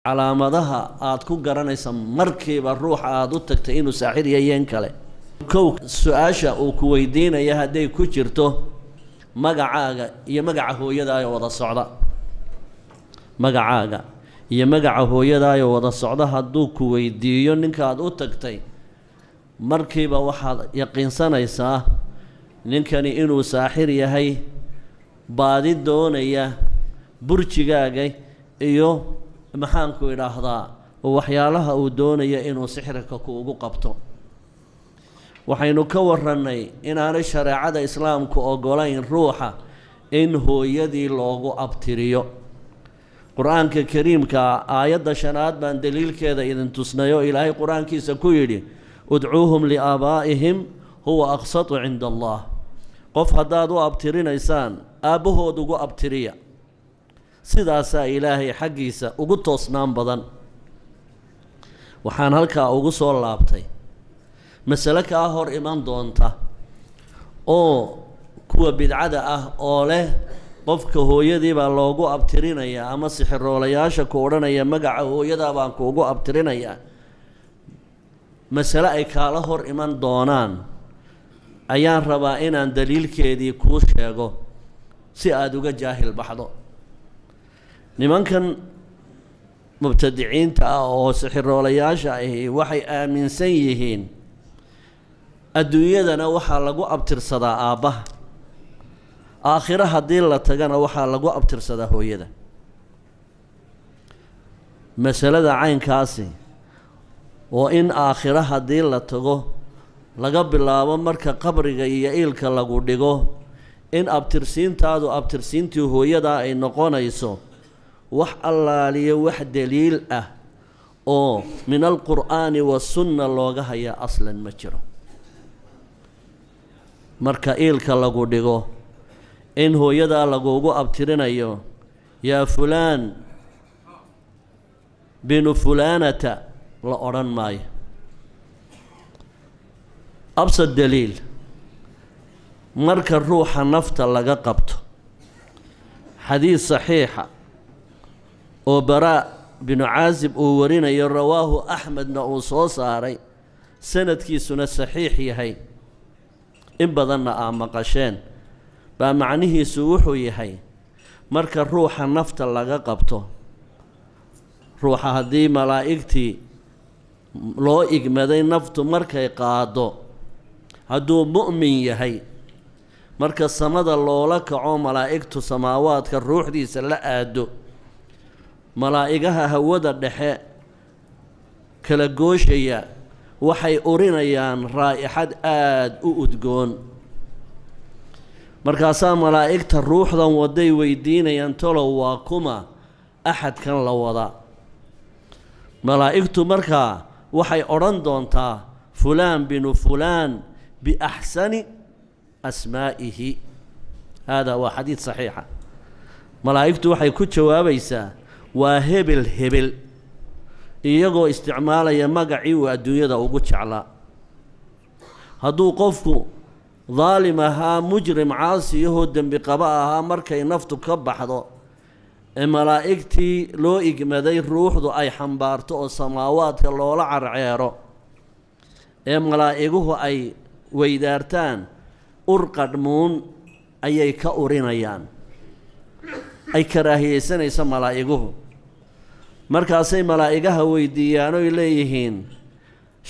calaamadaha aad ku garanaysa markiiba ruuxa aad u tagtay inuu saaxir yahay kale kow su'aasha uu ku weydiinaya haday ku jirto magacaaga iyo magaca hooyadaayo wada socda magacaaga iyo magaca hooyadaayo wada socda hadduu ku weydiiyo ninka aad u tagtay markiiba waxaad yaqiinsanaysaa ninkani inuu saaxir yahay baadi doonaya burjigaaga iyo maxaan ku idhaahdaa waxyaalaha uu doonaya inuu sixirka kuugu qabto waxaynu ka warranay inaanay shareecada islaamku ogolayn ruuxa in hooyadii loogu abtiriyo qur-aanka kariimka aayadda 5 baan daliilkeeda idin tusnayo ilaahay qur-aankiisa ku yidhi udcuuhum liaabaa'ihim huwa aqsatu cinda allah qof haddaad u abtirinaysaan aabbahood ugu abtiriya sidaasaa ilaahay xaggiisa ugu toosnaan badan waxaan halkaa ugu soo laabtay mas'ale kaa hor iman doonta oo kuwa bidcada ah oo leh qofka hooyadii baa loogu abtirinayaa ama sixiroolayaasha ku odhanaya magaca hooyadaa baan kuugu abtirinayaa mas'ale ay kaala hor iman doonaan ayaan rabaa inaan daliilkeedii kuu sheego si aad uga jaahil baxdo nimankan mubtadiciinta ah oo sixiroolayaasha ahi waxay aaminsan yihiin adduunyadana waxaa lagu abtirsadaa aabbaha aakhiro haddii la tagana waxaa lagu abtirsadaa hooyada masalada caynkaasi oo in aakhiro haddii la tago laga bilaabo marka qabriga iyo iilka lagu dhigo in abtirsiintaadu abtirsiintii hooyadaa ay noqonayso wax allaaliyo wax daliil ah oo min alqur'aani wasunna looga hayaa aslan ma jiro marka iilka lagu dhigo in hooyadaa laguugu abtirinayo yaa fulaan binu fulaanata la odhan maayo absad daliil marka ruuxa nafta laga qabto xadiis saxiixa oo baraa binu caazib uu warinayo rawaahu axmedna uu soo saaray sanadkiisuna saxiix yahay in badanna aa maqasheen baa macnihiisu wuxuu yahay marka ruuxa nafta laga qabto ruuxa haddii malaa'igtii loo igmaday naftu markay qaado hadduu mu'min yahay marka samada loola kaco malaa'igtu samaawaadka ruuxdiisa la aado malaa'igaha hawada dhexe kala gooshaya waxay urinayaan raa'ixad aad u udgoon markaasaa malaa'igta ruuxdan waday weydiinayaan talow waa kuma axadkan la wada malaa'igtu markaa waxay odhan doontaa fulaan binu fulaan biaxsani asmaa'ihi haadaa waa xadiid saxiixa malaa'igtu waxay ku jawaabaysaa waa hebel hebel iyagoo isticmaalaya magacii uu adduunyada ugu jeclaa hadduu qofku daalim ahaa mujrim caasiyahoo dembi qaba ahaa markay naftu ka baxdo ee malaa'igtii loo igmaday ruuxdu ay xambaarto oo samaawaadka loola carceero ee malaa'iguhu ay weydaartaan ur qadhmuun ayay ka urinayaan ay karaahiyeysanaysa malaa'iguhu markaasay malaa'igaha weydiiyaan oy leeyihiin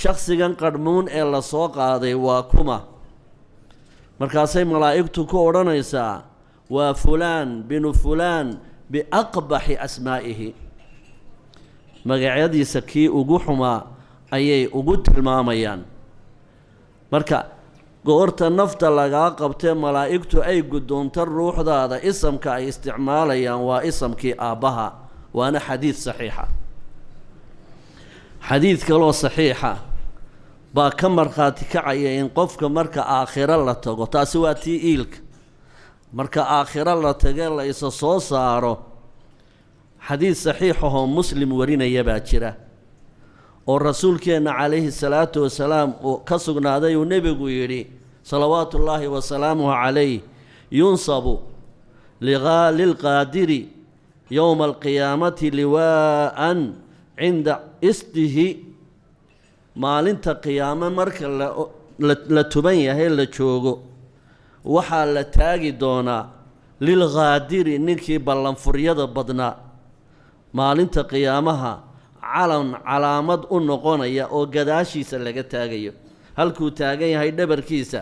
shakhsigan qadhmuun ee la soo qaaday waa kuma markaasay malaa'igtu ku odhanaysaa waa fulaan binu fulaan biaqbaxi asmaa'ihi magacyadiisa kii ugu xumaa ayay ugu tilmaamayaan marka goorta nafta lagaa qabtee malaa'igtu ay guddoonta ruuxdaada isamka ay isticmaalayaan waa isamkii aabbaha waana xadiid saxiixa xadiid kaloo saxiixa baa ka markhaati kacaya in qofka marka aakhiro la tago taasi waa tii iilka marka aakhiro la tagee la isa soo saaro xadiid saxiixahoo muslim warinaya baa jira oo rasuulkeenna calayhi salaatu wasalaam uu ka sugnaaday uu nebigu yidhi salawaatu ullaahi wasalaamuhu calayh yunsabu lilqaadiri yowma alqiyaamati liwaa'an cinda isdihi maalinta qiyaamo marka la tuban yahay la joogo waxaa la taagi doonaa lilghaadiri ninkii ballanfuryada badnaa maalinta qiyaamaha calaamad u noqonaya oo gadaashiisa laga taagayo halkuu taagan yahay dhabarkiisa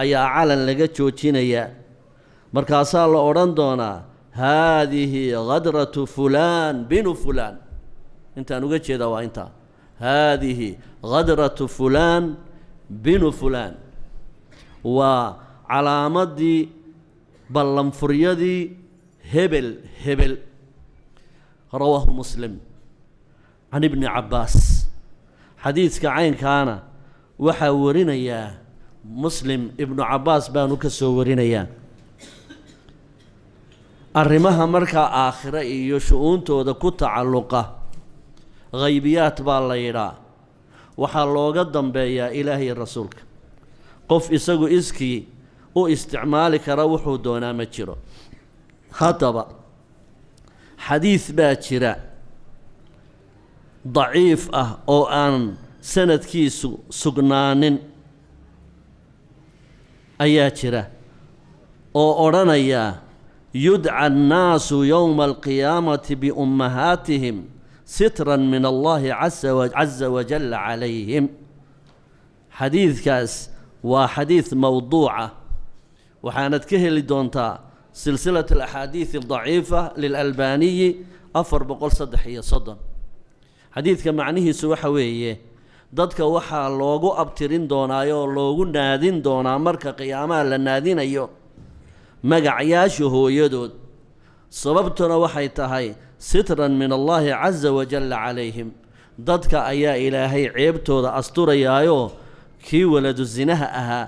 ayaa calan laga joojinayaa markaasaa la odhan doonaa haadihi ghadratu fulaan binu fulaan intaan uga jeedaa waa intaa haadihi ghadratu fulaan binu fulaan waa calaamadii ballanfuryadii hebel hebel rawaahu muslim can ibni cabbaas xadiidka caynkaana waxaa warinayaa muslim ibnu cabbaas baanu ka soo warinayaa arrimaha markaa aakhire iyo shu-uuntooda ku tacalluqa haybiyaad baa la yidhaa waxaa looga dambeeyaa ilaahay rasuulka qof isagu iskii u isticmaali kara wuxuu doonaa ma jiro haddaba xadiid baa jira daciif ah oo aan sanadkiisu sugnaanin ayaa jira oo odhanaya yudca annaasu yowma alqiyaamati biummahaatihim sitran min allahi caza wajalla calayhim xadiidkaas waa xadiid mowduuca waxaanad ka heli doontaa silsilat alaxaadiid aldaciifa lilalbaaniyi 430 xadiidka macnihiisu waxa weeye dadka waxaa loogu abtirin doonaayo oo loogu naadin doonaa marka qiyaamaha la naadinayo magacyaasha hooyadood sababtuna waxay tahay sitran min allahi caza wajalla calayhim dadka ayaa ilaahay ceebtooda asturayaayoo kii waladu zinaha ahaa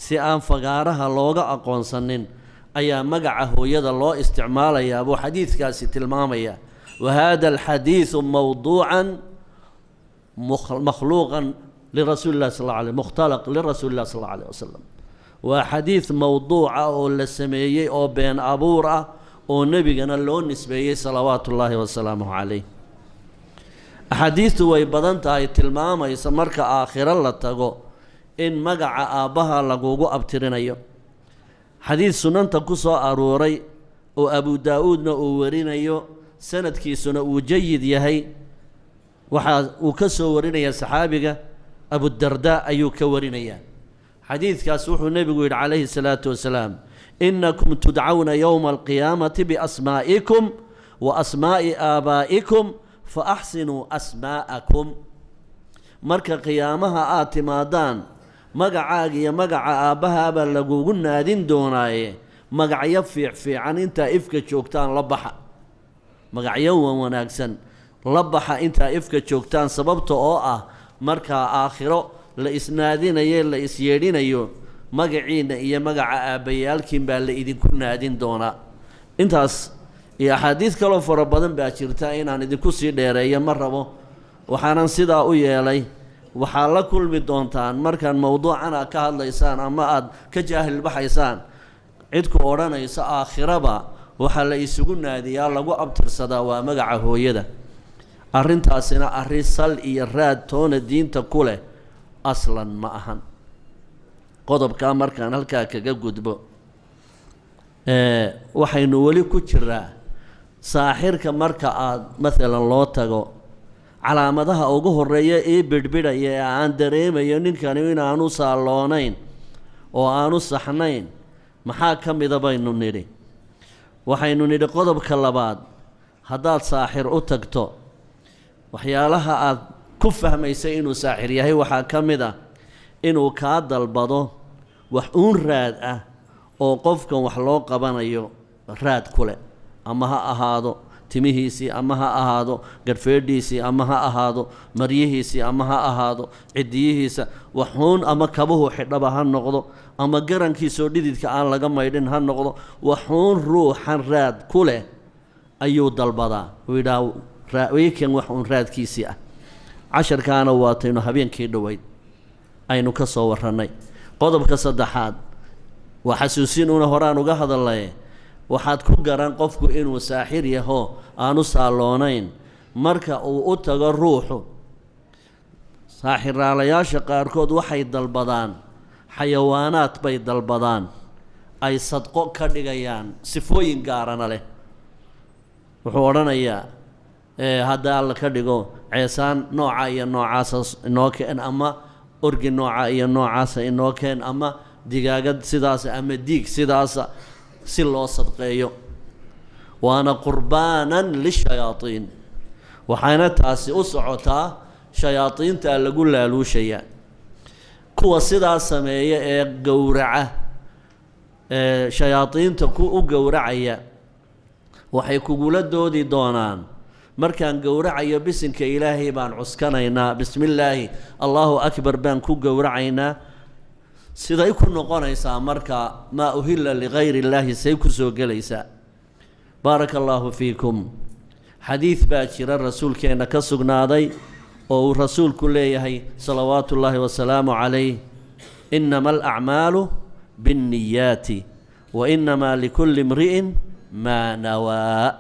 si aan fagaaraha looga aqoonsanin ayaa magaca hooyada loo isticmaalayaa buu xadiidkaasi tilmaamaya wahada alxadiidu mawduucan makhluuqan lirasuuli illahi sal alla alay mukhtalaq lirasuuli illahi sal alla alayh wasalam waa xadiid mowduuca oo la sameeyey oo been abuur ah oo nebigana loo nisbeeyey salawaatu ullaahi wasalaamuhu calayh axaadiistu way badan tahay tilmaamaysa marka aakhiro la tago in magaca aabbaha lagugu abtirinayo xadiid sunanta ku soo aruuray oo abu daa-uudna uu warinayo sanadkiisuna uu jayid yahay waxaa uu ka soo warinayaa saxaabiga abudardaa ayuu ka warinayaa xadiidkaas wuxuu nebigu yidhi calayhi salaatu wasalaam inakum tudcawna yowma alqiyaamati biasmaa'ikum wa asmaa'i aabaa'ikum fa axsinuu asmaa'akum marka qiyaamaha aad timaadaan magacaaga iyo magaca aabbahaabaa lagugu naadin doonaaye magacyo fiicfiican intaa ifka joogtaan la baxa magacyo wanaagsan la baxa intaa ifka joogtaan sababta oo ah markaa aakhiro la isnaadinayo la isyeedhinayo magaciinna iyo magaca aabbayaalkiin baa la idinku naadin doonaa intaas iyo axaadiid kaloo fara badan baa jirta inaan idinku sii dheereeyo ma rabo waxaanan sidaa u yeelay waxaa la kulmi doontaan markaan mowduucan aad ka hadlaysaan ama aad ka jaahil baxaysaan cidku odhanaysa aakhiraba waxaa la isugu naadiyaa lagu abtirsadaa waa magaca hooyada arrintaasina arrin sal iyo raad toona diinta ku leh aslan ma ahan qodobkaa markaan halkaa kaga gudbo waxaynu weli ku jiraa saaxirka marka aad maalan loo tago calaamadaha ugu horeeya ii bidhbidhaya ee aan dareemayo ninkani inaanu saalloonayn oo aanu saxnayn maxaa ka mida baynu nidhi waxaynu nidhi qodobka labaad haddaad saaxir u tagto waxyaalaha aad ku fahmaysay inuu saaxir yahay waxaa ka mid ah inuu kaa dalbado wax uun raad ah oo qofkan wax loo qabanayo raad ku leh ama ha ahaado timihiisii ama ha ahaado garhfeedhiisii ama ha ahaado maryihiisii ama ha ahaado cidiyihiisa waxuun ama kabuhu xidhaba ha noqdo ama garankiisoo dhididka aan laga maydhin ha noqdo waxuun ruuxan raad ku leh ayuu dalbadaa uu yidhaha wiikan wax uun raadkiisii ah casharkaana waataynu habeenkii dhoweyd aynu ka soo warrannay qodobka saddexaad waa xasuusin una horaan uga hadalay waxaad ku garan qofku inuu saaxir yaho aanu saalloonayn marka uu u tago ruuxu saaxiraalayaasha qaarkood waxay dalbadaan xayawaanaad bay dalbadaan ay sadqo ka dhigayaan sifooyin gaarana leh wuxuu odhanayaa hadda alla ka dhigo ceesaan nooca iyo noocaasa inoo keen ama orgi nooca iyo noocaasa inoo keen ama digaagad sidaasa ama diig sidaasa si loo sadqeeyo waana qurbaanan lishayaaiin waxaana taasi u socotaa shayaadiinta lagu laaluushaya kuwa sidaas sameeya ee gowraca shayaadiinta u gowracaya waxay kugula doodi doonaan markaan gowracayo bisinka ilaahay baan cuskanaynaa bismi illaahi allahu akbar baan ku gowracaynaa siday ku noqonaysaa marka maa uhilla ligayri illaahi say ku soo gelaysaa baaraka allaahu fiikum xadiid baa jira rasuulkeenna ka sugnaaday oo uu rasuulku leeyahay salawaatu ullaahi wasalaamu calayh inama alacmaalu binniyaati wa inamaa likulli imri'in maa nawaa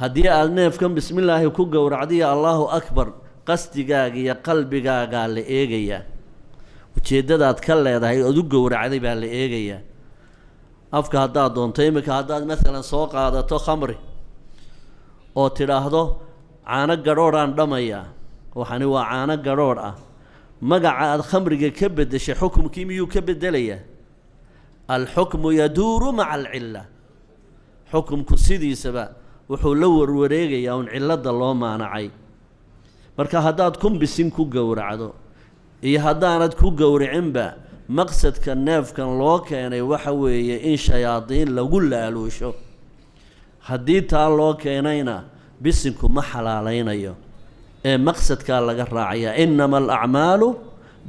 haddii aada neefkan bismi illaahi ku gowracdiya allaahu akbar qasdigaaga iyo qalbigaagaa la eegayaa ujeeddadaad ka leedahay ood u gowracday baa la eegayaa afka haddaad doonto iminka haddaad maalan soo qaadato khamri oo tidhaahdo caano gadhoodhaan dhamayaa waxani waa caano gadhoodh ah magaca aad khamriga ka beddeshay xukumkii miyuu ka beddelayaa alxukmu yaduuru maca alcilla xukumku sidiisaba wuxuu la warwareegayaa un cilladda loo maanacay marka haddaad kumbisin ku gowracdo iyo haddaanad ku gowricinba maqsadka neefkan loo keenay waxa weeye in shayaadiin lagu laaluusho haddii taa loo keenayna bisinku ma xalaalaynayo ee maqsadkaa laga raacayaa inama alacmaalu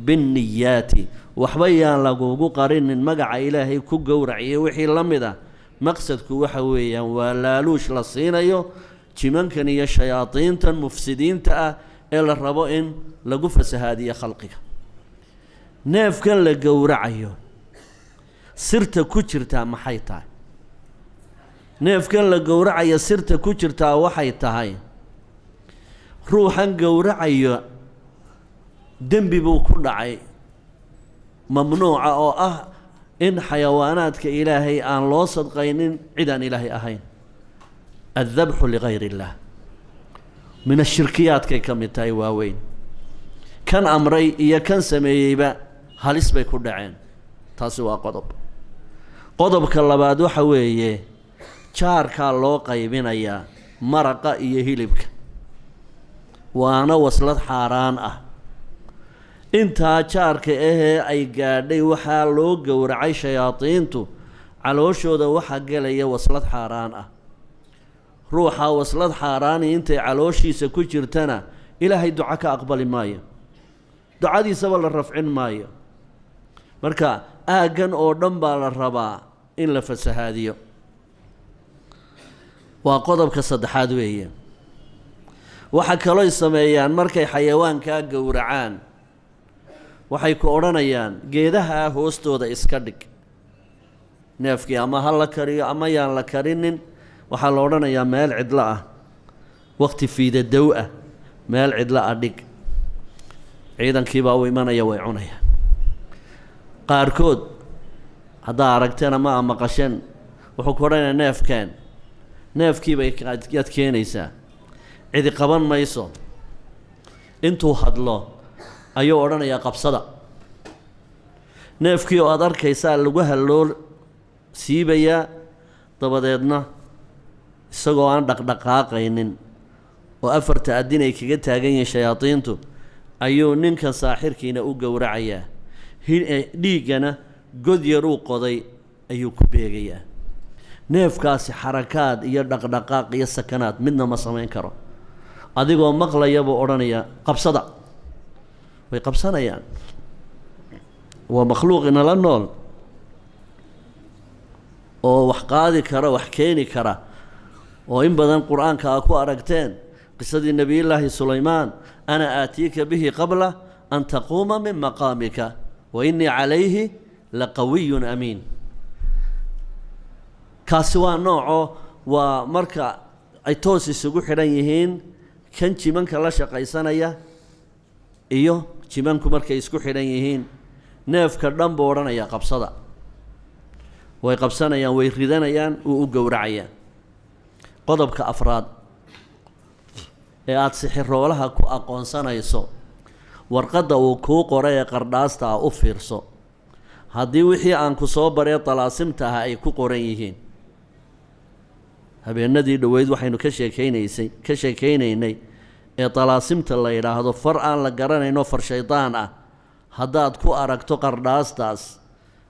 binniyaati waxba yaan lagugu qarinin magaca ilaahay ku gowraciyo wixii la mid ah maqsadku waxa weeyaan waa laaluush la siinayo jimankan iyo shayaadiintan mufsidiinta ah ee la rabo in lagu fasahaadiyo khalqiga neefkan la gowracayo sirta ku jirtaa maxay tahay neefkan la gowracayo sirta ku jirtaa waxay tahay ruuxan gowracayo dembi buu ku dhacay mamnuuca oo ah in xayawaanaadka ilaahay aan loo sadqaynin cid aan ilaahay ahayn addabxu ligayr illaah min ashirkiyaadkay ka mid tahay waaweyn kan amray iyo kan sameeyeyba halis bay ku dhaceen taasi waa qodob qodobka labaad waxa weeye jaarkaa loo qaybinayaa maraqa iyo hilibka waana waslad xaaraan ah intaa jaarka ahee ay gaadhay waxaa loo gowracay shayaadiintu calooshooda waxaa gelaya waslad xaaraan ah ruuxa waslad xaaraani intay calooshiisa ku jirtana ilaahay duco ka aqbali maayo ducadiisaba la rafcin maayo marka aaggan oo dhan baa la rabaa in la fasahaadiyo waa qodobka saddexaad weeye waxa kalooy sameeyaan markay xayawaankaa gowracaan waxay ku odhanayaan geedaha hoostooda iska dhig neefkii ama ha la kariyo ama yaan la karinin waxaa la odhanayaa meel cidlo ah waqti fiidadow ah meel cidlo ah dhig ciidankiibaa u imanaya way cunayaan qaarkood haddaa aragteen ama a maqasheen wuxuu ku odhanayaa neefkeen neefkiibay yaad keenaysaa cidi qaban mayso intuu hadlo ayuu odhanayaa qabsada neefkii oo aada arkaysaa lagu halloo siibayaa dabadeedna isagoo aan dhaqdhaqaaqaynin oo afarta addin ay kaga taagan yihiin shayaadiintu ayuu ninkan saaxirkiina u gowracayaa dhiiggana god yaruu qoday ayuu ku beegayaa neefkaasi xarakaad iyo dhaqdhaqaaq iyo sakanaad midna ma samayn karo adigoo maqlaya buu odhanayaa qabsada way qabsanayaan waa makhluuq inala nool oo wax qaadi kara wax keeni kara oo in badan qur-aanka aa ku aragteen qisadii nebiyullaahi sulaymaan ana aatiika bihi qabla an taquuma min maqaamika wa innii calayhi laqawiyun amiin kaasi waa nooco waa marka ay toos isugu xidhan yihiin kan jimanka la shaqaysanaya iyo jimanku markay isku xidhan yihiin neefka dhan buu odhanayaa qabsada way qabsanayaan way ridanayaan uu u gowracayaan qodobka afraad ee aad sixiroolaha ku aqoonsanayso warqadda uu kuu qoray ee qardhaasta ah u fiirso haddii wixii aan ku soo baree dalaasimta ah ay ku qoran yihiin habeenadii dhoweyd waxaynu ka sheekaynaynay ee dalaasimta la yidhaahdo far aan la garanayno far shaydaan ah haddaad ku aragto qardhaastaas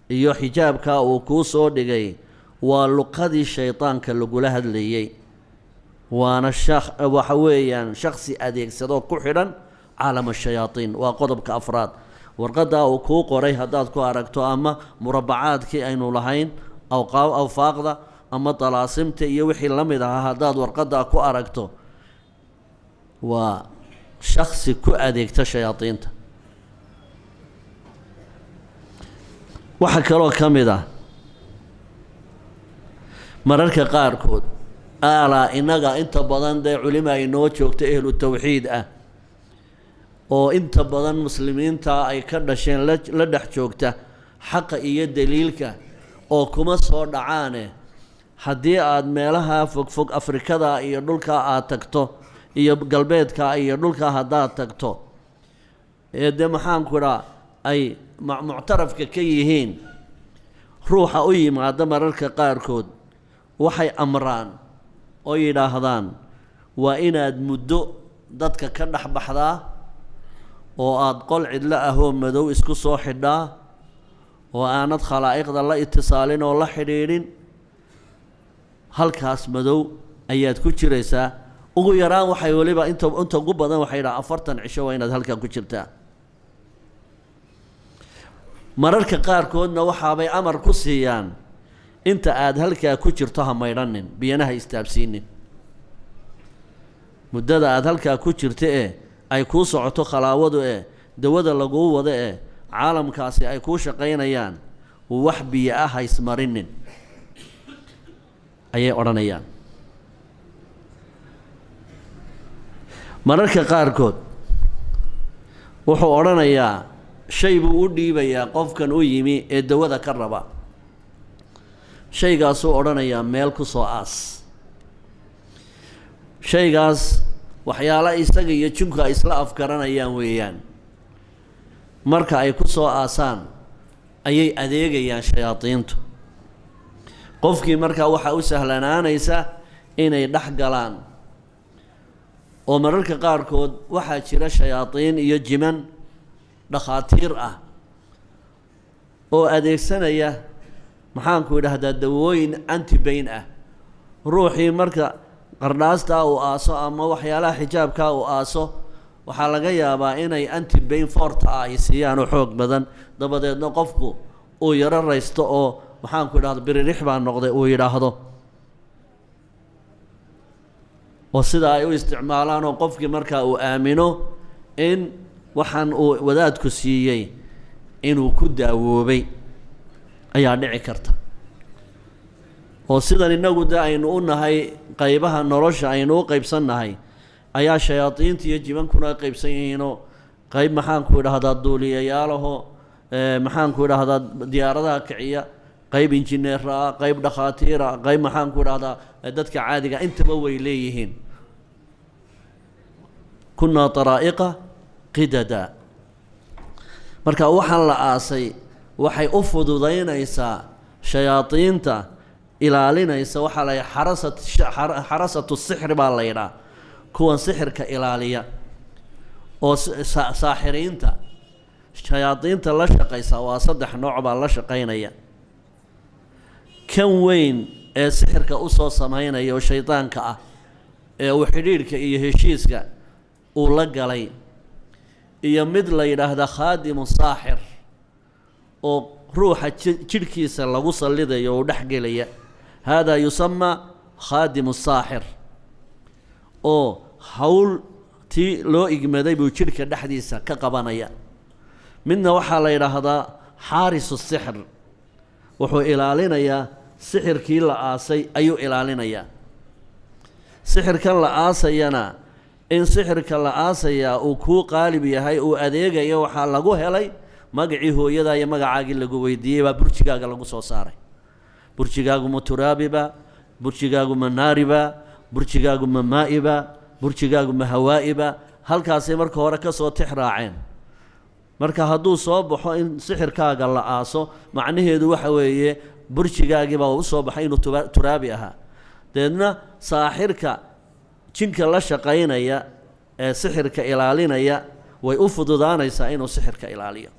iyo xijaabkaa uu kuu soo dhigay waa luqadii shaydaanka lagula hadlayey waana waxa weeyaan shakhsi adeegsadoo ku xidhan caalam ashayaatiin waa qodobka afraad warqaddaa uu kuu qoray haddaad ku aragto ama murabacaadkii aynu lahayn awfaaqda ama dalaasimta iyo wixii la mid ahaa haddaad warqaddaa ku aragto waa shakhsi ku adeegta shayaadiinta waxaa kaloo ka mid ah mararka qaarkood innaga inta badan dee culima ay noo joogto ehlu tawxiid ah oo inta badan muslimiinta ay ka dhasheen la dhex joogta xaqa iyo daliilka oo kuma soo dhacaane haddii aad meelaha fogfog afrikada iyo dhulka aad tagto iyo galbeedka iyo dhulka haddaad tagto ee dee maxaanku idhaa ay muctarafka ka yihiin ruuxa u yimaada mararka qaarkood waxay amraan oo yidhaahdaan waa inaad muddo dadka ka dhex baxdaa oo aad qol cidlo ahoo madow isku soo xidhaa oo aanad khalaa'iqda la itisaalin oo la xidhiidhin halkaas madow ayaad ku jiraysaa ugu yaraan waxay weliba inta ugu badan waxay yidhaha 40 cisho waa inaad halkaa ku jirtaa mararka qaarkoodna waxaabay amar ku siiyaan inta aad halkaa ku jirto ha maydhanin biyanaha istaabsiinin muddada aad halkaa ku jirta ay kuu socoto khalaawadu dawada laguu wado caalamkaasi ay kuu shaqaynayaan wax biyo ah ha ismarinin ayay odhanayaan mararka qaarkood wuxuu odhanayaa shay buu u dhiibayaa qofkan u yimi ee dawada ka raba shaygaasuu odhanayaa meel ku soo aas shaygaas waxyaala isaga iyo jinku ay isla afgaranayaan weeyaan marka ay ku soo aasaan ayay adeegayaan shayaadiintu qofkii markaa waxaa u sahlanaanaysa inay dhex galaan oo mararka qaarkood waxaa jira shayaadiin iyo jiman dhakhaatiir ah oo adeegsanaya maxaanku idhaahdaa dawooyin antibayn ah ruuxii marka qardhaastaa uu aaso ama waxyaalaha xijaabkaa uu aaso waxaa laga yaabaa inay antibayn forta ah ay siiyaan oo xoog badan dabadeedna qofku uu yaro raysto oo maxaanku idhahda biririx baa noqday uu yidhaahdo oo sidaa ay u isticmaalaan oo qofkii markaa uu aamino in waxaan uu wadaadku siiyey inuu ku daawoobay ayaa dhici karta oo sidan innagu de aynu u nahay qaybaha nolosha aynu u qaybsannahay ayaa shayaadiinta iyo jibankuna qaybsan yihiinoo qayb maxaanku idhahdaa duuliyayaalaho maxaanku idhahdaa diyaaradaha kiciya qayb injineera ah qayb dhakhaatiira qayb maxaanku idhahdaa dadka caadiga intaba way leeyihiin kunaa daraa'iqa qidada marka waxaan la aasay waxay u fududaynaysaa shayaadiinta ilaalinaysa waxaa la xarasatu sixri baa la yidhaa kuwan sixirka ilaaliya oo saaxiriinta shayaadiinta la shaqaysa waa 3 nooc baa la shaqaynaya kan weyn ee sixirka u soo samaynaya oo shaydaanka ah ee uu xidhiidhka iyo heshiiska uu la galay iyo mid la yidhaahda khaadimu saaxir oo ruuxa jidhkiisa lagu sallidayo oo dhex gelaya haadaa yusamaa khaadimu saaxir oo hawl tii loo igmaday buu jidhka dhexdiisa ka qabanaya midna waxaa la yidhaahdaa xaarisu sixr wuxuu ilaalinayaa sixirkii la aasay ayuu ilaalinayaa سحر كان لآسينا إن سحر كان لآسيا وكو قالب يهي وأديغا يوحا لغو هلي مقعي هو يدا يمقعاقي لغو ويديه برشقاق لغو صوصاري برشقاق متراببا برشقاق مناربا برشقاق مائبا برشقاق هوائبا هل كاسي مركا وركا سو تحراعين marka hadduu soo baxo in sixirkaaga la aaso macnaheedu waxa weeye burjigaagii baa u soo baxay inuu turaabi ahaa deedna saaxirka jinka la shaqaynaya ee sixirka ilaalinaya way u fududaanaysaa inuu sixirka ilaaliyo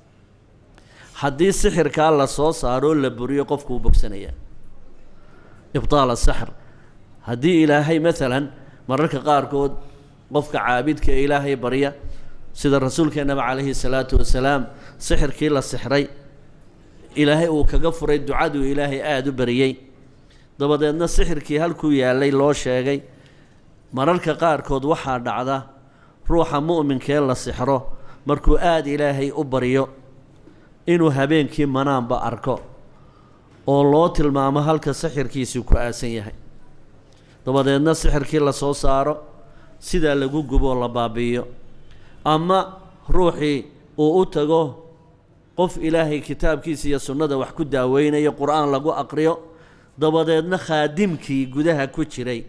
haddii sixirkaa la soo saaro la buriyo qofku u bogsanaya ibtaal as-sihr haddii ilaahay maalan mararka qaarkood qofka caabidka ilaahay barya sida rasuulkeenaba calayhi salaatu wasalaam sixirkii la sixray ilaahay uu kaga furay ducaduu ilaahay aada u bariyey dabadeedna sixirkii halkuu yaallay loo sheegay mararka qaarkood waxaa dhacda ruuxa mu'minkee la sixro markuu aada ilaahay u baryo inuu habeenkii manaanba arko oo loo tilmaamo halka sixirkiisii ku aasan yahay dabadeedna sixirkii la soo saaro sidaa lagu gubo la baabi'iyo ama ruuxii uu u tago qof ilaahay kitaabkiisa iyo sunnada wax ku daaweynayo qur'aan lagu aqriyo dabadeedna khaadimkii gudaha ku jiray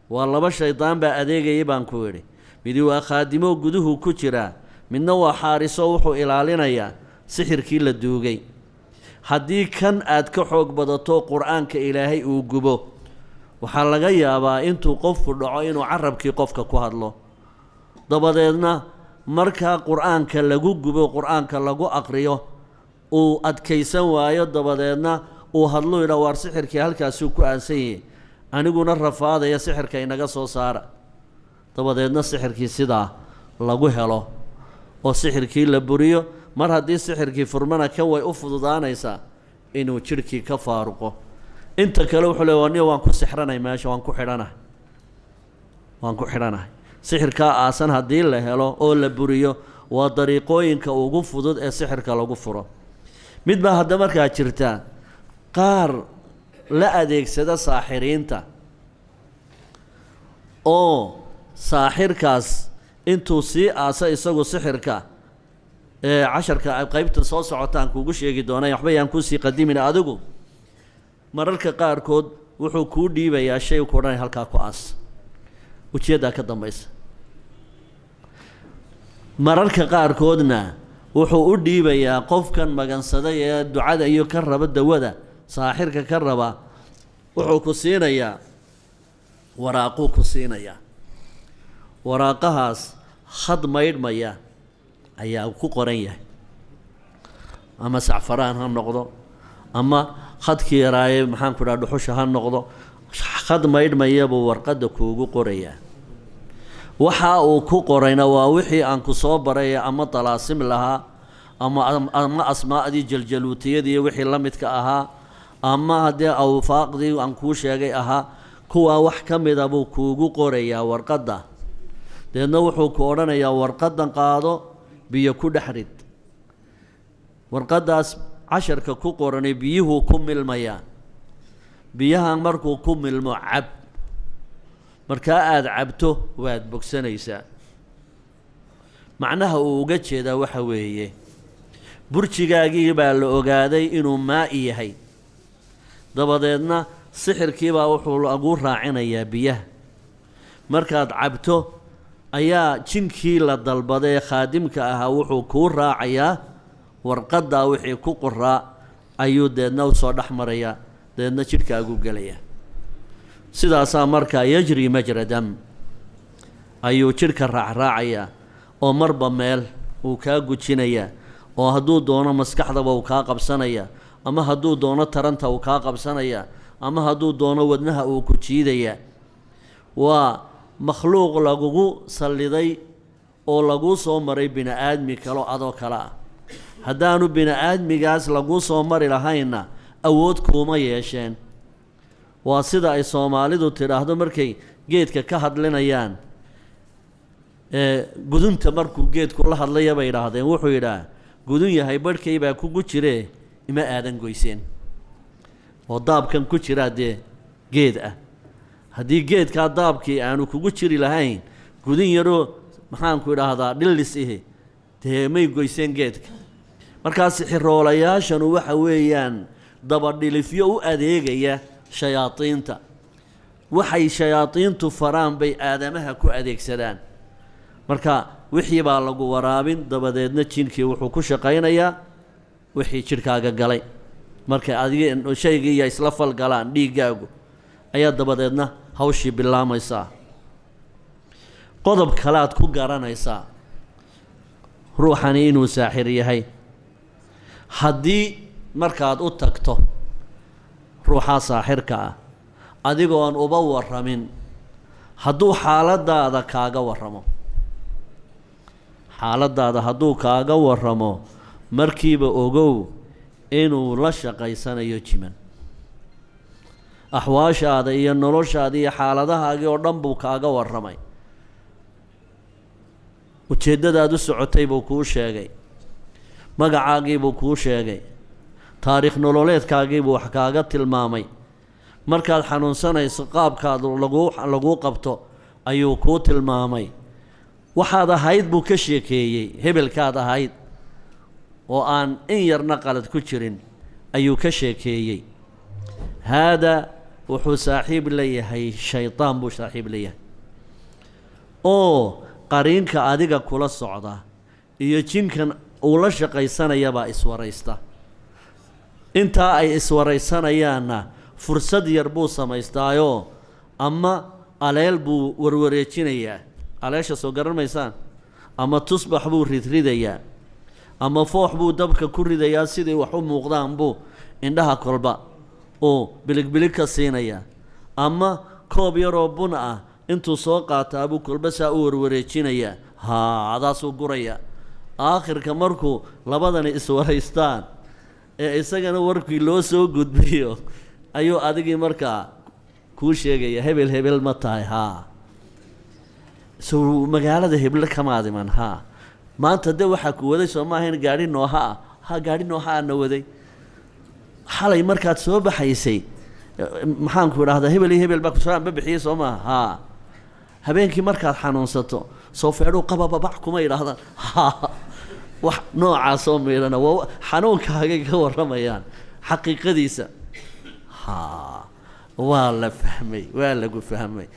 waa laba shaydaan baa adeegayay baan ku idhi midi waa khaadimo guduhu ku jiraa midna waa xaariso wuxuu ilaalinayaa sixirkii la duugay haddii kan aad ka xoog badato qur'aanka ilaahay uu gubo waxaa laga yaabaa intuu qofku dhaco inuu carabkii qofka ku hadlo dabadeedna markaa qur'aanka lagu gubo qur'aanka lagu aqriyo uu adkaysan waayo dabadeedna uu hadlo yidhaa waar sixirkii halkaasuu ku aansan yahay aniguna rafaadaya sixirka inaga soo saara dabadeedna sixirkii sidaa lagu helo oo sixirkii la buriyo mar haddii sixirkii furmana kan way u fududaanaysaa inuu jidhkii ka faaruqo inta kale wuxuu leeyahay aniga waan ku sixranay meesha waan ku xidhanahay sixirkaa aasan haddii la helo oo la buriyo waa dariiqooyinka ugu fudud ee sixirka lagu furo mid baa hadda markaa jirta qaar la adeegsada saaxiriinta oo saaxirkaas intuu sii aasa isagu sixirka ee casharka qaybta soo socotaan kuugu sheegi doonay waxba yaan kuusii qadimin adigu mararka qaarkood wuxuu kuu dhiibayaa shay ku odhanay halkaa ku aas ujeeddaa ka dambaysa mararka qaarkoodna wuxuu u dhiibayaa qofkan magansaday ee ducada iyo ka raba dawada saaxirka ka raba wuxuu ku siinayaa waraaquu ku siinayaa waraaqahaas khad maydhmaya ayaa ku qoran yahay ama sacfaraan ha noqdo ama khadkii yaraaye maxaan ku dhaha dhuxusha ha noqdo khad maydhmaya buu warqadda kuugu qorayaa waxa uu ku qorayna waa wixii aan ku soo baray ama talaasim lahaa ama asmaa'dii jaljaluutiyadii wixii la midka ahaa ama haddii awfaaqdii aan kuu sheegay ahaa kuwaa wax ka mida buu kuugu qorayaa warqadda deedna wuxuu ku odhanayaa warqaddan qaado biyo ku dhex rid warqaddaas casharka ku qoranay biyuhuu ku milmayaa biyahan markuu ku milmo cab markaa aada cabto waad bogsanaysaa macnaha uu uga jeedaa waxa weeye burjigaagii baa la ogaaday inuu maa'i yahay dabadeedna sixirkiibaa wuxuu lagu raacinayaa biyaha markaad cabto ayaa jinkii la dalbaday khaadimka ahaa wuxuu kuu raacayaa warqaddaa wixii ku qoraa ayuu deedna u soo dhex marayaa deedna jidhkaagu gelayaa sidaasaa markaa yajri majra dam ayuu jidhka raacraacayaa oo marba meel uu kaa gujinayaa oo hadduu doono maskaxdaba uu kaa qabsanayaa ama hadduu doono taranta uu kaa qabsanayaa ama hadduu doono wadnaha uu ku jiidayaa waa makhluuq lagugu salliday oo laguu soo maray bini aadmi kalo adoo kale ah haddaanu bini aadmigaas laguu soo mari lahaynna awood kuuma yeesheen waa sida ay soomaalidu tidhaahdo markay geedka ka hadlinayaan gudunta markuu geedku la hadlaya bay idhaahdeen wuxuu yidhaah gudun yahay barhkay baa kugu jiree ima aadan goyseen oo daabkan ku jiraa dee geed ah haddii geedkaa daabkii aanu kugu jiri lahayn gudin yaroo maxaanku idhaahdaa dhillis ihi dee may goyseen geedka markaa sixiroolayaashanu waxa weeyaan dabadhilifyo u adeegaya shayaadiinta waxay shayaadiintu faraan bay aadamaha ku adeegsadaan marka wixii baa lagu waraabin dabadeedna jinkii wuxuu ku shaqaynayaa wixii jidhkaaga galay markay adiga shaygii iyo isla falgalaan dhiiggaagu ayaa dabadeedna hawshii bilaamaysaa qodob kale aad ku garanaysaa ruuxani inuu saaxir yahay haddii markaad u tagto ruuxaa saaxirka ah adigoon uba warramin hadduu xaaladaada kaaga warramo xaaladaada hadduu kaaga warramo markiiba ogow inuu la shaqaysanayo jiman axwaashaada iyo noloshaada iyo xaaladahaagii oo dhan buu kaaga warramay ujeeddadaad u socotay buu kuu sheegay magacaagii buu kuu sheegay taariikh nololeedkaagii buu wax kaaga tilmaamay markaad xanuunsanayso qaabkaad laguu qabto ayuu kuu tilmaamay waxaad ahayd buu ka sheekeeyey hebelkaad ahayd oo aan in yarna qalad ku jirin ayuu ka sheekeeyey haadaa wuxuu saaxiib leeyahay shaydaan buu saaxiib leeyahay oo qariinka adiga kula socda iyo jinkan uu la shaqaysanayabaa iswaraysta intaa ay iswaraysanayaanna fursad yar buu samaystaayoo ama aleel buu warwareejinayaa aleesha soo garan maysaan ama tusbax buu ridridayaa ama foox buu dabka ku ridayaa sidii wax u muuqdaan buu indhaha kolba uu biligbilig ka siinayaa ama koob yaroo bun ah intuu soo qaataa buu kolba saa u warwareejinayaa adaasuu guraya aakhirka markuu labadani iswaraystaan ee isagana warkii loo soo gudbiyo ayuu adigii markaa kuu sheegaya hebel hebel ma tahay sow magaalada heble kamaad iman maanta de waxaa ku waday soo maahayn gaadhi nooha ah gaadhi nooha ana waday xalay markaad soo baxaysay maxaanku idhahdaa hebel iyo hebel baa kusoo anbabixiyey soo maaha habeenkii markaad xanuunsato soo feedhuu qabababac kuma idhaahdaan wax noocaasoo miidhana waa xanuunkaagay ka warramayaan xaqiiqadiisa waa la fahmay waa lagu fahmay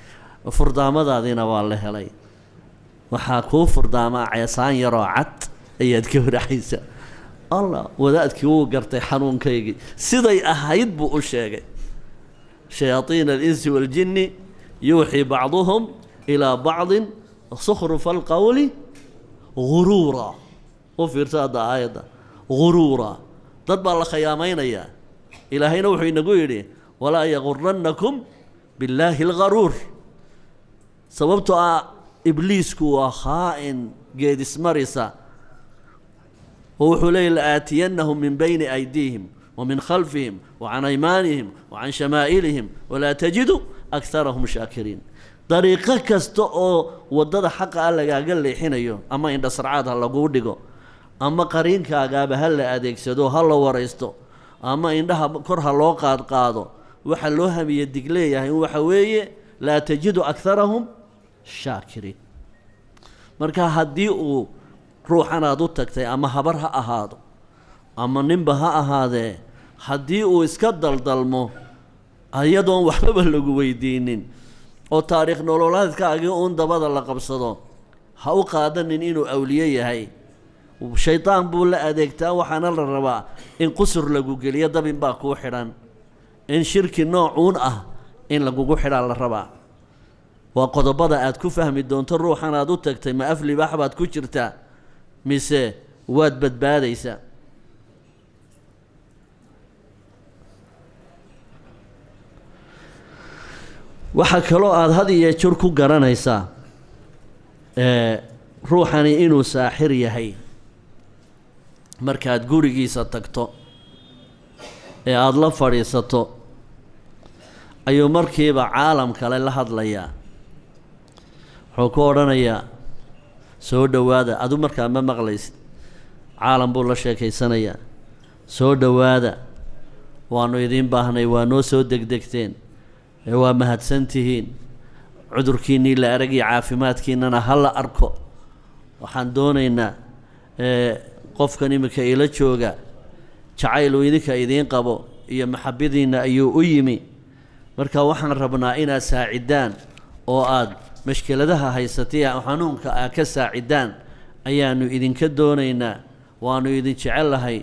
furdaamadaadiina waa la helay waxaa kuu furdaamaa ceesaan yaroo cad ayaad ka waraxaysa allah wadaadkii wuu gartay xanuunkaygii siday ahayd buu u sheegay shayaaiina alinsi waaljinni yuuxii bacduhum ilaa bacdin sukhrufa alqowli guruura u fiirsa hadda aayadda guruura dad baa la khiyaamaynayaa ilaahayna wuxuu inagu yidhi walaa yagurannakum billaahi algaruur sababtoo ah ibliisku waa khaa'in geedismarisa oo wuxuu leeyay la'aatiyannahum min bayni aydiihim wa min khalfihim wa can aymaanihim wa can shamaa'ilihim walaa tajidu akharahum shaakiriin dariiqo kasta oo waddada xaqa ah lagaaga leexinayo ama indhasarcaad ha laguu dhigo ama qariinkaagaaba ha la adeegsado ha la waraysto ama indhaha kor ha loo qaadqaado waxa loo hamiye dig leeyahay in waxa weeye laa tajidu akharahum shaakiriin marka haddii uu ruuxan aad u tagtay ama habar ha ahaado ama ninba ha ahaadee haddii uu iska daldalmo ayadoon waxbaba lagu weydiinin oo taariikh nololeedkaagii uun dabada la qabsado ha u qaadanin inuu awliye yahay shaydaan buu la adeegtaa waxaana la rabaa in qusur lagu geliyo dabin baa kuu xidhan in shirki noocuun ah in lagugu xidhaa la rabaa waa qodobada aad ku fahmi doonto ruuxan aad u tagtay ma af libaax baad ku jirtaa mise waad badbaadaysaa waxaa kaloo aada had iyo jir ku garanaysaa ruuxani inuu saaxir yahay markaad gurigiisa tagto ee aada la fadhiisato ayuu markiiba caalam kale la hadlayaa wuxuu ku odhanayaa soo dhowaada adu markaa ma maqlaysid caalam buu la sheekaysanayaa soo dhowaada waanu idiin baahnay waa noo soo degdegteen ومهدسنتهين cudurkiinii la aragay caafimaadkiinana hala arko waxaan doonaynaa qofkan imika ila jooga jacayl uu idinka idiin qabo iyo maxabadiina ayuu u yimi marka waxaan rabnaa inaad saacidaan oo aad mashkiladaha haysatay xanuunka aad ka saacidaan ayaanu idinka doonaynaa waanu idin jecelahay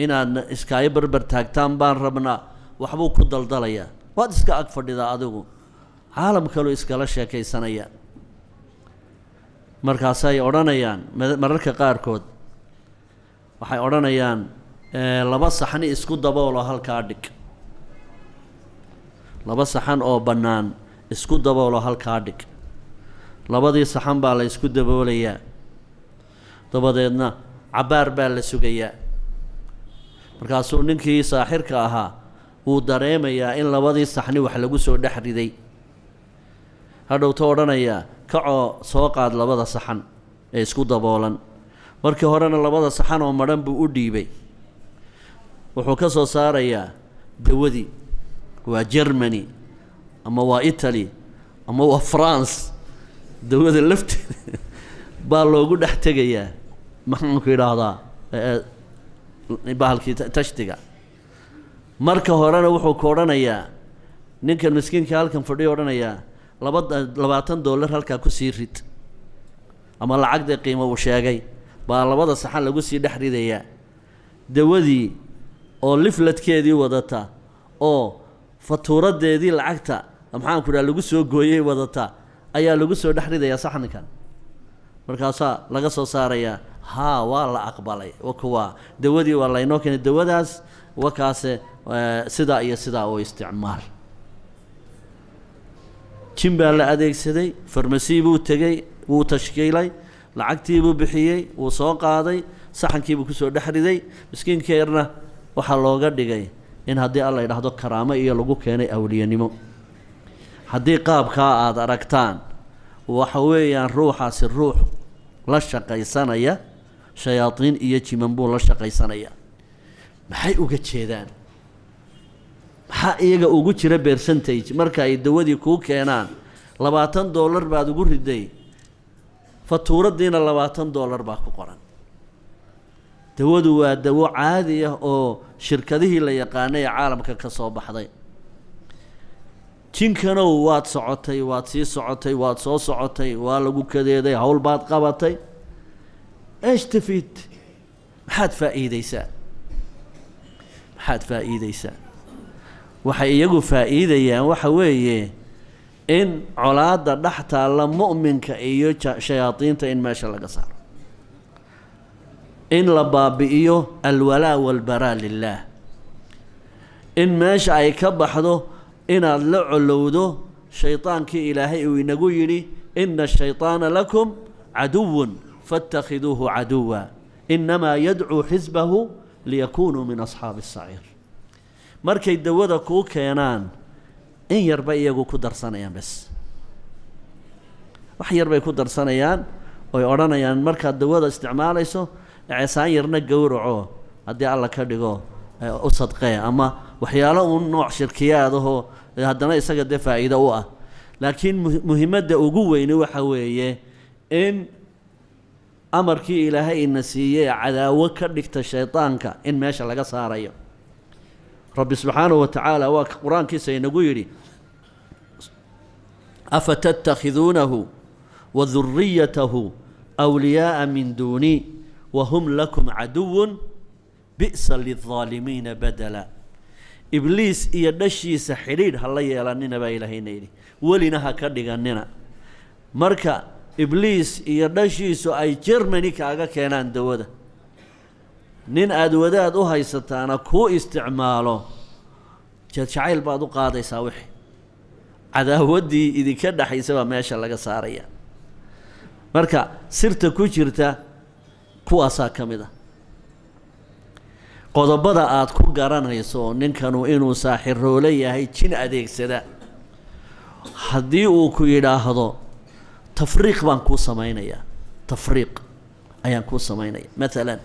inaad iska barbar taagtaan baan rabnaa waxbuu ku daldalaya waad iska ag fadhidaa adigu caalam kale iskala sheekaysanaya markaasay odhanayaan mararka qaarkood waxay odhanayaan laba saxan isku daboolo halkaa dhig laba saxan oo bannaan isku daboolo halkaa dhig labadii saxan baa la isku daboolayaa dabadeedna cabaar baa la sugayaa markaasuu ninkii saaxirka ahaa wuu dareemayaa in labadii saxni wax lagu soo dhex riday hadhowta odhanayaa kacoo soo qaad labada saxan ee isku daboolan markii horena labada saxan oo madhan buu u dhiibay wuxuu ka soo saarayaa dawadii waa Germany ama waa Italy ama waa France dawada lafteeda baa loogu dhex tegayaa maxaan ku idhaahdaa bahalkii tashtiga marka horena wuxuu ku odhanayaa ninkan miskiinka halkan fadhiyo odhanayaa $20 halkaa ku sii rid ama lacagda qiimo uu sheegay baa labada saxan lagu sii dhex ridayaa dawadii oo lifladkeedii wadata oo fatuuradeedii lacagta maxaan ku dhaha lagu soo gooyay wadata ayaa lagu soo dhex ridayaa saxankan markaasaa laga soo saarayaa haa waa la aqbalay kuwa dawadii waa laynoo keenay dawadaas wakaase sidaa iyo sidaa oo isticmaal jin baa la adeegsaday farmasi buu tegey wuu tashkiilay lacagtii buu bixiyey wuu soo qaaday saxankii buu ku soo dhex riday miskiinkeerna waxaa looga dhigay in haddii alla yidhaahdo karaamo iyo lagu keenay awliyanimo haddii qaabkaa aad aragtaan waxa weeyaan ruuxaasi ruux la shaqaysanaya shayaadiin iyo jiman buu la shaqaysanaya maxay uga jeedaan maxaa iyaga ugu jira percentage marka ay dawadii kuu keenaan $20 baad ugu riday fatuuradiina $20 baa ku qoran dawadu waa dawo caadi ah oo shirkadihii la yaqaanay ee caalamka ka soo baxday jinkanow waad socotay waad sii socotay waad soo socotay waa lagu kadeeday hawl baad qabatay ايش تفيد maxaad faa'iideysaa waxay iyagu faa'iidayaan waxa weeye in colaada dhaxta la mu'minka iyo shayaadiinta in meesha laga saaro in la baabi'iyo alwalaa walbaraa lillaah in meesha ay ka baxdo inaad la colowdo shaydaankii ilaahay uu inagu yidhi ina ashayطaana lakum caduwun faاtakhiduuhu caduwa inamaa yadcuu xisbahu liyakunuu min asxaabi الsaciir markay dawada kuu keenaan in yarba iyagu ku darsanayaan bes wax yar bay ku darsanayaan oy odhanayaan markaad dawada isticmaalayso ceesaan yarna gowraco haddii alla ka dhigo u sadqee ama waxyaalo uun nooc shirkiyaadahoo haddana isaga dee faa'iido u ah laakiin muhiimadda ugu weyni waxa weeye in amarkii ilaahay ina siiyey cadaawo ka dhigta shaydaanka in meesha laga saarayo rabbi subxaanahu wa tacaala waa qur-aankiisa inagu yidhi afatattakhiduunahu wa duriyatahu awliyaa'a min duuni wahum lakum caduwun bi'sa lilظaalimiina badala ibliis iyo dhashiisa xidhiidh ha la yeelanina baa ilaahayna yidhi welina ha ka dhiganina marka ibliis iyo dhashiisu ay Germany kaaga keenaan dawada nin aad wadaad u haysataana kuu isticmaalo jacayl baad u qaadaysaa wixii cadaawaddii idinka dhaxaysa baa meesha laga saaraya marka sirta ku jirta kuwaasaa ka mid ah qodobada aad ku garanayso ninkanu inuu saaxiroole yahay jin adeegsada haddii uu ku yidhaahdo tafriiq baan kuu samaynayaa tafriiq ayaan kuu samaynaya maalan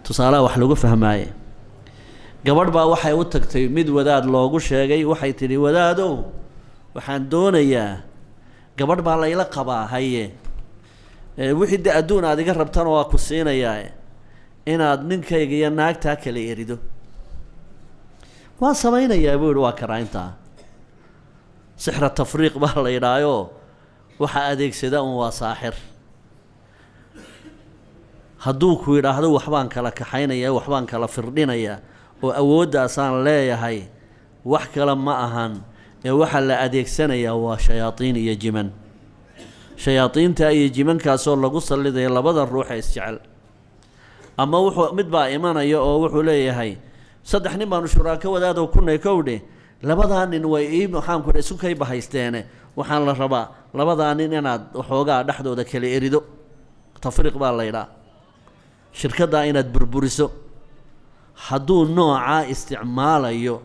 tusaalaha wax lagu fahmaaye gabadh baa waxay u tagtay mid wadaad loogu sheegay waxay tidhi wadaadow waxaan doonayaa gabadh baa layla qabaa haye wixii de adduun aad iga rabtana waa ku siinayaa inaad ninkayga iyo naagtaa kala erido waan samaynayaa buu yidhi waa karayntaa sixra tafriiq baa la yidhaayo waxa adeegsada un waa saaxir hadduu ku yidhaahdo waxbaan kala kaxaynayaa waxbaan kala firdhinayaa oo awooddaasaan leeyahay wax kale ma ahan ee waxa la adeegsanayaa waa shayaatiin iyo jiman shayaadiinta iyo jimankaasoo lagu sallidaya labada ruux ee isjecel ama wuxuu mid baa imanaya oo wuxuu leeyahay saddex nin baanu shuraako wadaadoo kunay kowdhe labadaa nin way waxaan ku isu kay bahaysteene waxaan la rabaa labadaa nin inaad waxoogaa dhexdooda kala erido tafriiq baa la yidhaa shirkaddaa inaad burburiso hadduu noocaa isticmaalayo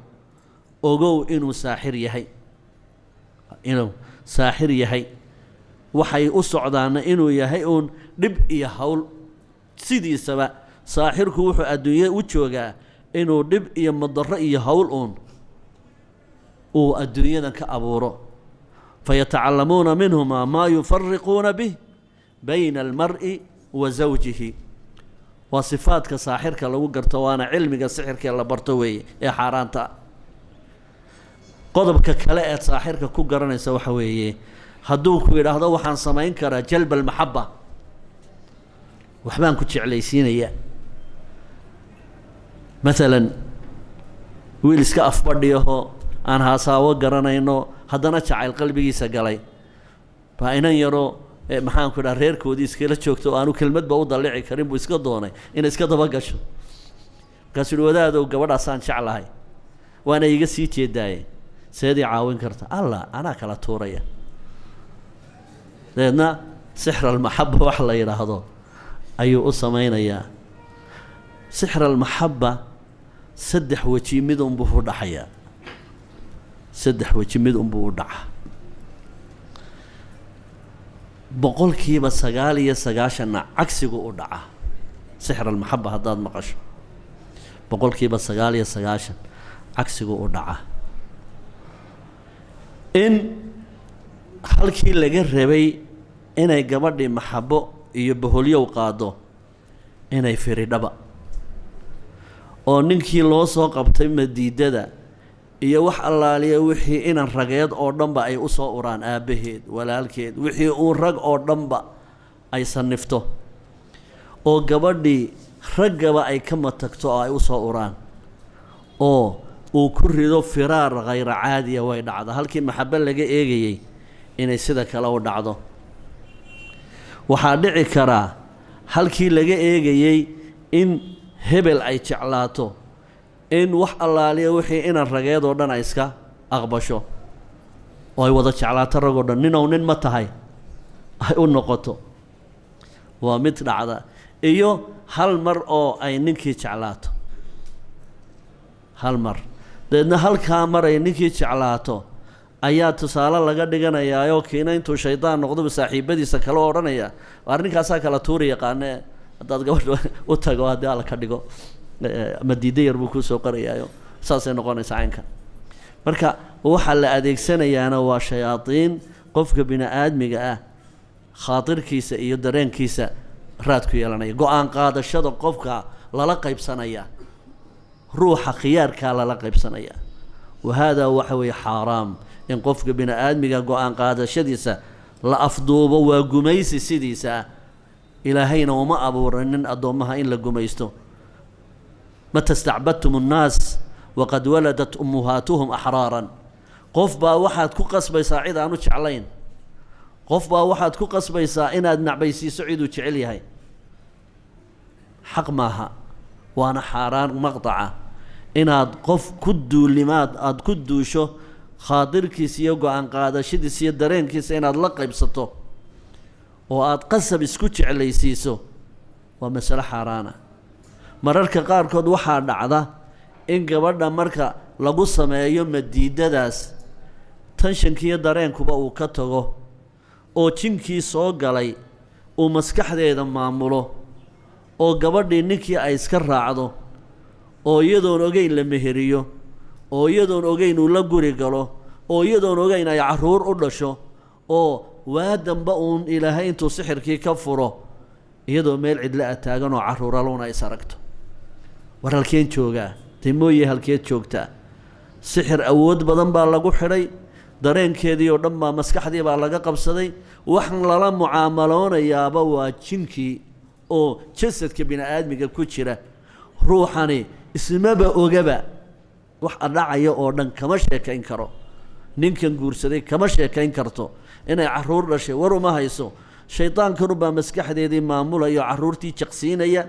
ogow inuu saaxir yahay waxay u socdaana inuu yahay uun dhib iyo hawl sidiisaba saaxirku wuxuu adduunya u joogaa inuu dhib iyo madarro iyo hawl uu adduunyadan ka abuuro fayatacallamuuna minhumaa maa yufariquuna bih bayna almar'i wa zawjihi waa sifaadka saaxirka lagu garto waana cilmiga sixirkee la barto weeye ee xaaraanta qodobka kale ee saaxirka ku garanaysa waxa weeye hadduu ku yidhaahdo waxaan samayn karaa jalba almaxaba waxbaan ku jeclaysiinaya maalan wiil iska afbadhiyaho aan haasaawo garanayno haddana jacayl qalbigiisa galay baa inan yaroo maxaanku idhaha reerkoodii iskala joogto oo aanu kelmadba u dallici karin buu iska doonay inay iska daba gasho markaasuu yihi wadaadow gabadhaasaan jeclahay waana iga sii jeedaaye seedii caawin karta allah anaa kala tuuraya dabeedna sixra almaxaba wax la yidhaahdo ayuu u samaynayaa sixra almaxaba saddex weji mid unbuu u dhaxayaa saddex weji mid unbuu u dhaca boqolkiiba 99 cagsigu u dhaca sixra almaxaba haddaad maqasho boqolkiiba 99 cagsigu u dhaca in halkii laga rabay inay gabadhii maxabo iyo boholyow qaado inay firidhaba oo ninkii loo soo qabtay madiidada iyo wax allaaliya wixii inan rageed oo dhanba ay u soo uraan aabbaheed walaalkeed wixii uu rag oo dhanba ay sanifto oo gabadhii raggaba ay ka matagto oo ay u soo uraan oo uu ku rido firaar khayra caadiya way dhacda halkii maxabo laga eegayey inay sida kale u dhacdo waxaa dhici karaa halkii laga eegayey in hebel ay jeclaato in wax allaaliya wixii inan rageed oo dhan ay iska aqbasho oo ay wada jeclaato ragoo dhan ninow nin ma tahay ay u noqoto waa mid dhacda iyo hal mar oo ay ninkii jeclaato hal mar dabeedna halkaa mar ay ninkii jeclaato ayaa tusaale laga dhiganayaayoo kiina intuu shaydaan noqdoba saaxiibadiisa kale oo odhanaya waar ninkaasaa kala tuuri yaqaane haddaad gabadha u tago haddii alla ka dhigo madiida yar buu kuu soo qorayaayo saasay noqonaysa caynka marka waxaa la adeegsanayaana waa shayaadiin qofka bini aadmiga ah khaatirkiisa iyo dareenkiisa raad ku yeelanaya go-aan qaadashada qofka lala qaybsanaya ruuxa khiyaarkaa lala qaybsanaya wahaadaa waxa weeye xaaraam in qofka bini aadmiga go-aan qaadashadiisa la afduubo waa gumaysi sidiisa ilaahayna uma abuuranin addoommaha in la gumaysto mata stacbadtum annaas waqad waladat ummuhaatuhum axraaran qof baa waxaad ku qasbaysaa cid aanu jeclayn qof baa waxaad ku qasbaysaa inaad nacbaysiiso ciduu jecel yahay xaq maaha waana xaaraan maqtaca inaad qof ku duulimaad aada ku duusho khaadirkiisa iyo go-aan qaadashadiisa iyo dareenkiisa inaad la qaybsato oo aada qasab isku jeclaysiiso waa masalo xaaraana mararka qaarkood waxaa dhacda in gabadha marka lagu sameeyo madiidadaas tanshankiiyo dareenkuba uu ka tago oo jinkii soo galay uu maskaxdeeda maamulo oo gabadhii ninkii ay iska raacdo oo iyadoon ogeyn la meheriyo oo iyadoon ogeyn uu la guri galo oo iyadoon ogeyn ay carruur u dhasho oo waa damba uun ilaahay intuu sixirkii ka furo iyadoo meel cidla ah taagan oo carruuraluna is aragto war halkeen joogaa dee mooye halkeed joogtaa sixir awood badan baa lagu xidhay dareenkeedii oo dhan baa maskaxdii baa laga qabsaday waxaan lala mucaamaloonayaaba waa jinkii oo jasadka bini aadmiga ku jira ruuxani ismaba ogaba wax dhacaya oo dhan kama sheekayn karo ninkan guursaday kama sheekayn karto inay carruur dhashay war uma hayso shaydaankan baa maskaxdeedii maamulaya carruurtii jaqsiinaya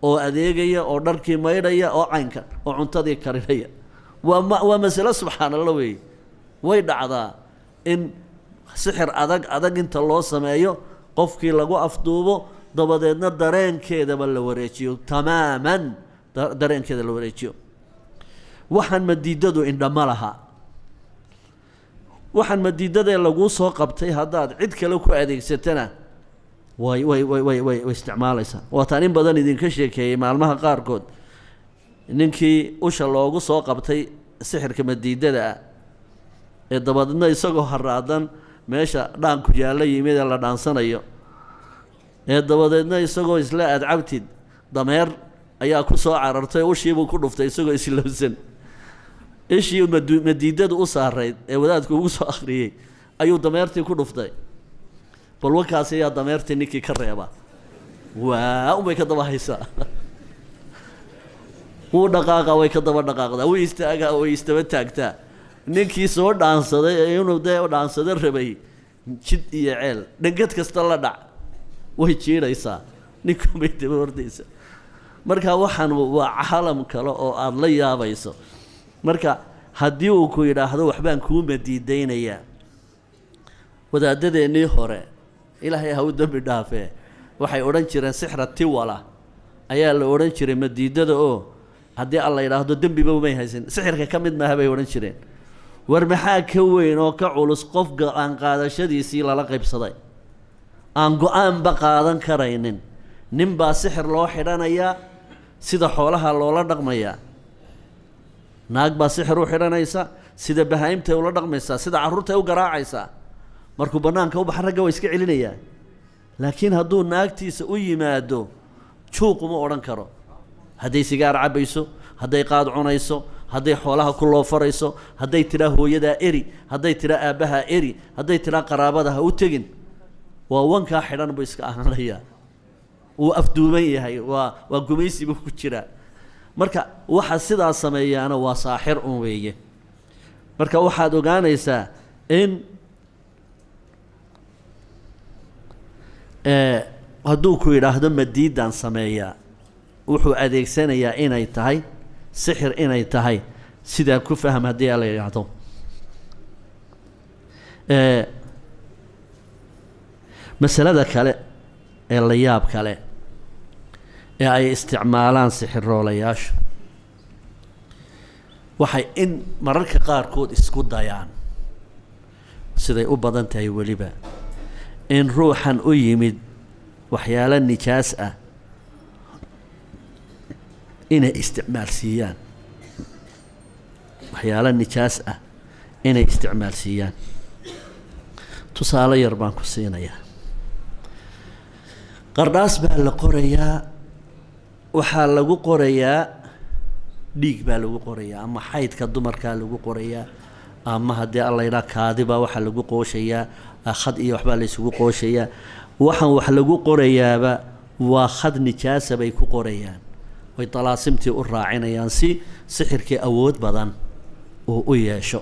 oo adeegaya oo dharkii maydhaya oo caynka oo cuntadii karinaya waa mas'alo subxaan allah weeye way dhacdaa in sixir adag inta loo sameeyo qofkii lagu afduubo dabadeedna dareenkeedaba la wareejiyo tamaaman dareenkeeda la wareejiyo waxaan madiidadu indhama laha waxaan madiidadee laguu soo qabtay haddaad cid kale ku adeegsatana way isticmaalaysaa waataan in badan idinka sheekeeyey maalmaha qaarkood ninkii usha loogu soo qabtay sixirka madiidada ah ee dabadeedna isagoo haraadan meesha dhaanku yaallo yimid ee la dhaansanayo ee dabadeedna isagoo isla aad cabtid dameer ayaa ku soo carartay ushiibuu ku dhuftay isagoo islowsan ishii madiidadu u saarayd ee wadaadku ugu soo akhriyey ayuu dameertii ku dhuftay bal wakaasi ayaa dameertii ninkii ka reeba waa unbay ka daba haysaa wuu dhaqaaqa way ka daba dhaqaaqdaa wuu istaagaa way istaba taagtaa ninkii soo dhaansaday ee inuu dee dhaansado rabay jid iyo ceel dhangad kasta la dhac way jiidhaysaa ninkunbay daba hordaysa marka waxaan waa caalam kale oo aada la yaabayso marka haddii uu ku yidhaahdo waxbaan kuu madiidaynayaa wadaadadeennii hore ilaahay ha u dembi dhaafee waxay odhan jireen sixra tiwala ayaa la odhan jiray madiidada oo haddii alla yidhaahdo dembiba umay haysan sixirka ka mid maaha bay odhan jireen war maxaa ka weyn oo ka culus qof go-aan qaadashadiisii lala qaybsaday aan go-aanba qaadan karaynin nin baa sixir loo xidhanayaa sida xoolaha loola dhaqmayaa naag baa sixir u xidhanaysa sida bahaa'imtay ula dhaqmaysaa sida carruurtay u garaacaysaa markuu bannaanka u baxa ragga waa iska celinayaa laakiin hadduu naagtiisa u yimaado juuq uma odhan karo hadday sigaar cabbayso hadday qaad cunayso hadday xoolaha ku loofarayso hadday tidhaa hooyadaa eri hadday tidhaa aabbahaa eri hadday tidhaa qaraabada ha u tegin waa wankaa xidhan buu iska ahaanayaa wuu afduuban yahay waa gumaysi buu ku jiraa marka waxa sidaa sameeyaana waa saaxir un weeye marka waxaad ogaanaysaa in hadduu ku yidhaahdo madiidaan sameeyaa wuxuu adeegsanayaa inay tahay sixir inay tahay sidaa ku faham haddii la yidhaahdo masalada kale ee la yaab kale ee ay isticmaalaan sixiroolayaashu waxay in mararka qaarkood isku dayaan siday u badan tahay weliba in ruuxan u yimid waxyaalo nijaas ah inay isticmaalsiiyaan waxyaalo nijaas ah inay isticmaalsiiyaan tusaale yar baan ku siinayaa qardhaas baa la qorayaa waxaa lagu qorayaa dhiig baa lagu qorayaa ama xaydka dumarkaa lagu qorayaa ama haddii alla yidhaha kaadibaa waxaa lagu qooshayaa khad iyo waxbaa la isugu qooshayaa waxaan wax lagu qorayaaba waa khad nijaasa bay ku qorayaan way dalaasimtii u raacinayaan si sixirkii awood badan uu u yeesho